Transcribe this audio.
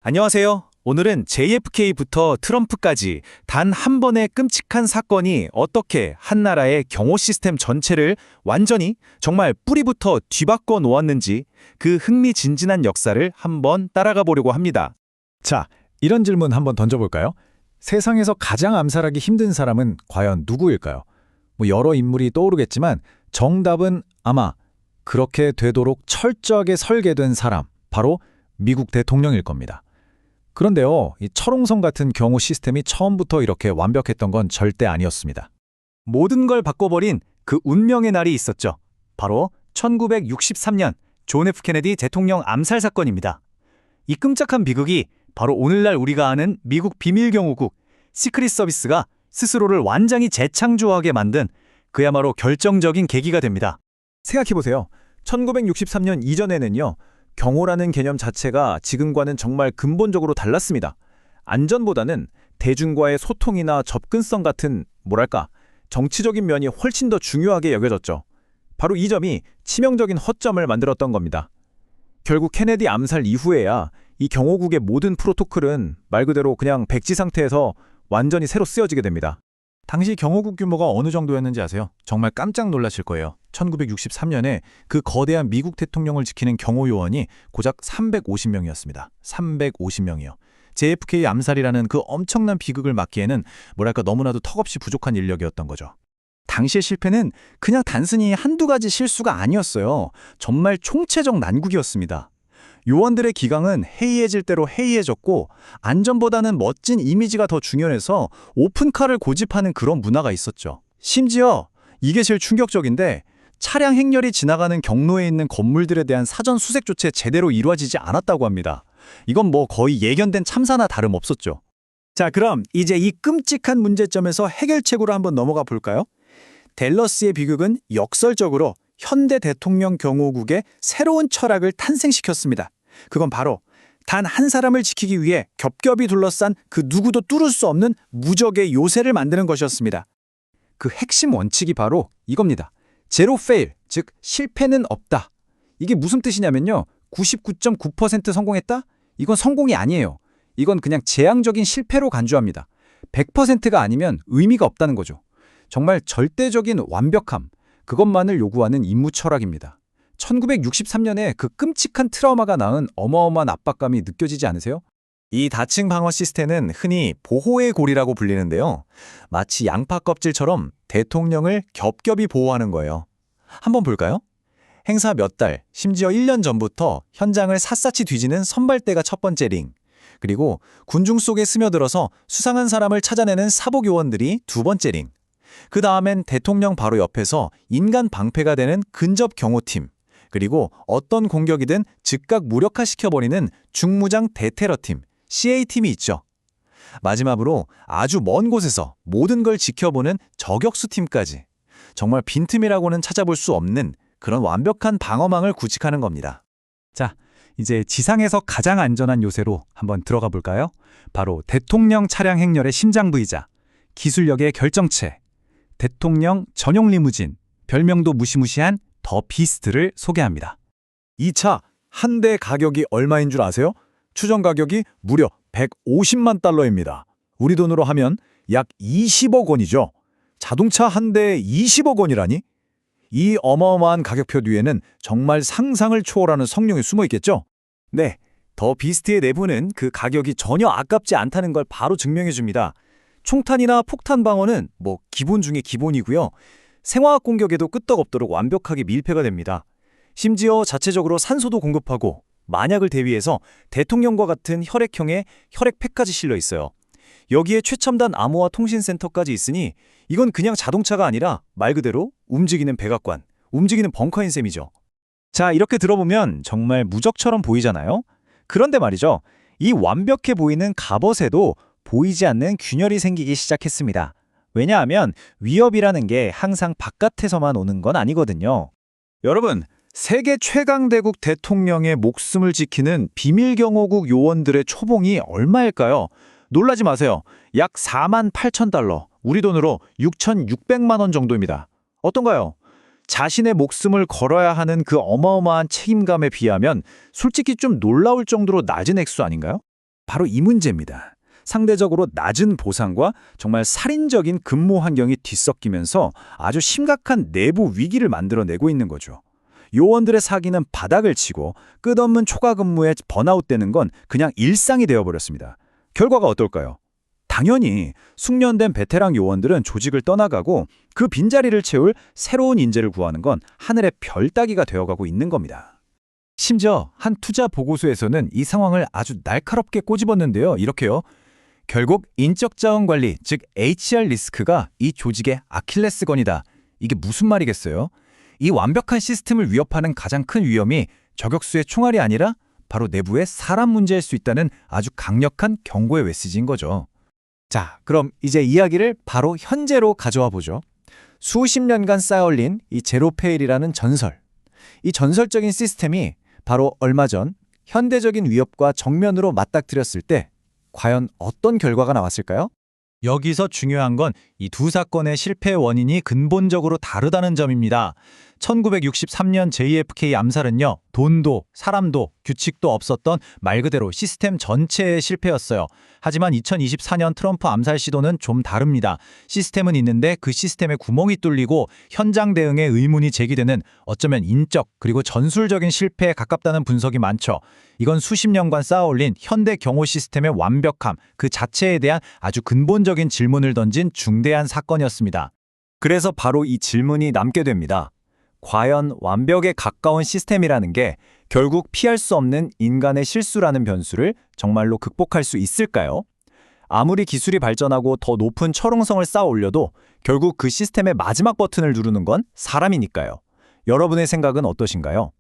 안녕하세요. 오늘은 JFK부터 트럼프까지 단 한 번의 끔찍한 사건이 어떻게 한 나라의 경호 시스템 전체를 완전히 정말 뿌리부터 뒤바꿔 놓았는지 그 흥미진진한 역사를 한번 따라가 보려고 합니다. 자, 이런 질문 한번 던져볼까요? 세상에서 가장 암살하기 힘든 사람은 과연 누구일까요? 여러 인물이 떠오르겠지만 정답은 아마 그렇게 되도록 철저하게 설계된 사람, 바로 미국 대통령일 겁니다. 그런데요, 이 철옹성 같은 경호 시스템이 처음부터 이렇게 완벽했던 건 절대 아니었습니다. 모든 걸 바꿔버린 그 운명의 날이 있었죠. 바로 1963년 존 F 케네디 대통령 암살 사건입니다. 이 끔찍한 비극이 바로 오늘날 우리가 아는 미국 비밀경호국 시크릿 서비스가 스스로를 완전히 재창조하게 만든 그야말로 결정적인 계기가 됩니다. 생각해보세요. 1963년 이전에는요, 경호라는 개념 자체가 지금과는 정말 근본적으로 달랐습니다. 안전보다는 대중과의 소통이나 접근성 같은 정치적인 면이 훨씬 더 중요하게 여겨졌죠. 바로 이 점이 치명적인 허점을 만들었던 겁니다. 결국 케네디 암살 이후에야 이 경호국의 모든 프로토콜은 말 그대로 그냥 백지 상태에서 완전히 새로 쓰여지게 됩니다. 당시 경호국 규모가 어느 정도였는지 아세요? 정말 깜짝 놀라실 거예요. 1963년에 그 거대한 미국 대통령을 지키는 경호 요원이 고작 350명이었습니다. 350명이요. JFK 암살이라는 그 엄청난 비극을 막기에는 너무나도 턱없이 부족한 인력이었던 거죠. 당시의 실패는 그냥 단순히 한두 가지 실수가 아니었어요. 정말 총체적 난국이었습니다. 요원들의 기강은 해이해질 대로 해이해졌고 안전보다는 멋진 이미지가 더 중요해서 오픈카를 고집하는 그런 문화가 있었죠. 심지어 이게 제일 충격적인데 차량 행렬이 지나가는 경로에 있는 건물들에 대한 사전 수색조차 제대로 이루어지지 않았다고 합니다. 이건 거의 예견된 참사나 다름없었죠. 자, 그럼 이제 이 끔찍한 문제점에서 해결책으로 한번 넘어가 볼까요? 댈러스의 비극은 역설적으로 현대 대통령 경호국의 새로운 철학을 탄생시켰습니다. 그건 바로 단 한 사람을 지키기 위해 겹겹이 둘러싼 그 누구도 뚫을 수 없는 무적의 요새를 만드는 것이었습니다. 그 핵심 원칙이 바로 이겁니다. 제로 페일, 즉 실패는 없다. 이게 무슨 뜻이냐면요. 99.9% 성공했다? 이건 성공이 아니에요. 이건 그냥 재앙적인 실패로 간주합니다. 100%가 아니면 의미가 없다는 거죠. 정말 절대적인 완벽함, 그것만을 요구하는 임무 철학입니다. 1963년에 그 끔찍한 트라우마가 낳은 어마어마한 압박감이 느껴지지 않으세요? 이 다층 방어 시스템은 흔히 보호의 고리라고 불리는데요. 마치 양파 껍질처럼 대통령을 겹겹이 보호하는 거예요. 한번 볼까요? 행사 몇 달, 심지어 1년 전부터 현장을 샅샅이 뒤지는 선발대가 첫 번째 링, 그리고 군중 속에 스며들어서 수상한 사람을 찾아내는 사복요원들이 두 번째 링, 그 다음엔 대통령 바로 옆에서 인간 방패가 되는 근접 경호팀, 그리고 어떤 공격이든 즉각 무력화시켜버리는 중무장 대테러팀, CA팀이 있죠. 마지막으로 아주 먼 곳에서 모든 걸 지켜보는 저격수팀까지. 정말 빈틈이라고는 찾아볼 수 없는 그런 완벽한 방어망을 구축하는 겁니다. 자, 이제 지상에서 가장 안전한 요새로 한번 들어가 볼까요? 바로 대통령 차량 행렬의 심장부이자 기술력의 결정체, 대통령 전용 리무진, 별명도 무시무시한 더 비스트를 소개합니다. 이 차 한 대 가격이 얼마인 줄 아세요? 추정 가격이 무려 150만 달러입니다. 우리 돈으로 하면 약 20억 원이죠. 자동차 한 대에 20억 원이라니? 이 어마어마한 가격표 뒤에는 정말 상상을 초월하는 성능이 숨어 있겠죠? 네, 더 비스트의 내부는 그 가격이 전혀 아깝지 않다는 걸 바로 증명해 줍니다. 총탄이나 폭탄 방어는 기본 중에 기본이고요. 생화학 공격에도 끄떡없도록 완벽하게 밀폐가 됩니다. 심지어 자체적으로 산소도 공급하고 만약을 대비해서 대통령과 같은 혈액형의 혈액팩까지 실려 있어요. 여기에 최첨단 암호화 통신센터까지 있으니 이건 그냥 자동차가 아니라 말 그대로 움직이는 백악관, 움직이는 벙커인 셈이죠. 자, 이렇게 들어보면 정말 무적처럼 보이잖아요? 그런데 말이죠. 이 완벽해 보이는 갑옷에도 보이지 않는 균열이 생기기 시작했습니다. 왜냐하면 위협이라는 게 항상 바깥에서만 오는 건 아니거든요. 여러분, 세계 최강대국 대통령의 목숨을 지키는 비밀경호국 요원들의 초봉이 얼마일까요? 놀라지 마세요. 약 4만 8천 달러, 우리 돈으로 6,600만 원 정도입니다. 어떤가요? 자신의 목숨을 걸어야 하는 그 어마어마한 책임감에 비하면 솔직히 좀 놀라울 정도로 낮은 액수 아닌가요? 바로 이 문제입니다. 상대적으로 낮은 보상과 정말 살인적인 근무 환경이 뒤섞이면서 아주 심각한 내부 위기를 만들어내고 있는 거죠. 요원들의 사기는 바닥을 치고 끝없는 초과 근무에 번아웃되는 건 그냥 일상이 되어버렸습니다. 결과가 어떨까요? 당연히 숙련된 베테랑 요원들은 조직을 떠나가고 그 빈자리를 채울 새로운 인재를 구하는 건 하늘의 별 따기가 되어가고 있는 겁니다. 심지어 한 투자 보고서에서는 이 상황을 아주 날카롭게 꼬집었는데요. 이렇게요. 결국 인적 자원 관리, 즉 HR 리스크가 이 조직의 아킬레스건이다. 이게 무슨 말이겠어요? 이 완벽한 시스템을 위협하는 가장 큰 위험이 저격수의 총알이 아니라 바로 내부의 사람 문제일 수 있다는 아주 강력한 경고의 메시지인 거죠. 자, 그럼 이제 이야기를 바로 현재로 가져와 보죠. 수십 년간 쌓아올린 이 제로페일이라는 전설. 이 전설적인 시스템이 바로 얼마 전 현대적인 위협과 정면으로 맞닥뜨렸을 때 과연 어떤 결과가 나왔을까요? 여기서 중요한 건 이 두 사건의 실패 원인이 근본적으로 다르다는 점입니다. 1963년 JFK 암살은요, 돈도 사람도 규칙도 없었던 말 그대로 시스템 전체의 실패였어요. 하지만 2024년 트럼프 암살 시도는 좀 다릅니다. 시스템은 있는데 그 시스템에 구멍이 뚫리고 현장 대응에 의문이 제기되는 어쩌면 인적 그리고 전술적인 실패에 가깝다는 분석이 많죠. 이건 수십 년간 쌓아올린 현대 경호 시스템의 완벽함 그 자체에 대한 아주 근본적인 질문을 던진 중대한 사건이었습니다. 그래서 바로 이 질문이 남게 됩니다. 과연 완벽에 가까운 시스템이라는 게 결국 피할 수 없는 인간의 실수라는 변수를 정말로 극복할 수 있을까요? 아무리 기술이 발전하고 더 높은 철옹성을 쌓아 올려도 결국 그 시스템의 마지막 버튼을 누르는 건 사람이니까요. 여러분의 생각은 어떠신가요?